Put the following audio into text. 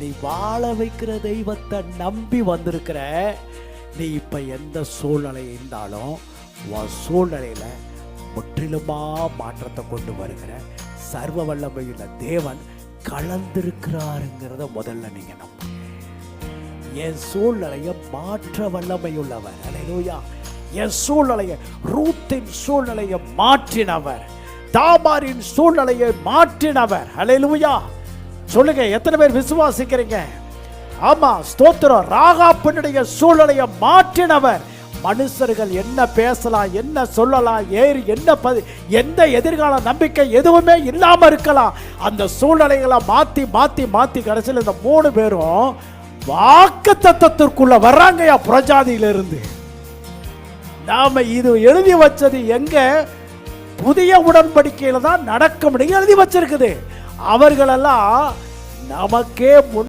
நீ வாழ வைக்கிற தெய்வத்தை நம்பி வந்திருக்கிற. நீ இப்ப எந்த சூழ்நிலை இருந்தாலும் உன் சூழ்நிலையில முற்றிலுமா மாற்றத்தை கொண்டு வருகிற சர்வ வல்லமையுள்ள தேவன் கலந்திருக்கிறாருங்கிறத முதல்ல நீங்க நம்ப. என் சூழ்நிலையை மாற்ற வல்லமையுள்ளவர். அல்லேலூயா. என் சூழ்நிலையை, ரூத்தின் சூழ்நிலையை மாற்றினவர், தாமாரின் சூழ்நிலையை மாற்றினவர். அல்லேலூயா. சொல்லுங்க, எத்தனை பேர் விசுவாசிக்கிறீங்க? ஆமா, ஸ்தோத்திரம். ராகாப்பினுடைய சூழ்நிலையை மாற்றினவர். மனுஷர்கள் என்ன பேசலாம், என்ன சொல்லலாம், எந்த எதிர்கால நம்பிக்கை எதுவுமே இல்லாம இருக்கலாம். அந்த சூழ்நிலைகளை மாத்தி மாத்தி மாத்தி கடைசியில் இந்த 3 பேரும் வாக்குத்தத்தத்திற்குள்ள வர்றாங்கயா புறஜாதியிலிருந்து. நாம இது எழுதி வச்சது எங்க? புதிய உடன்படிக்கையில தான் நடக்கும் எழுதி வச்சிருக்குது. அவர்களெல்லாம் நமக்கே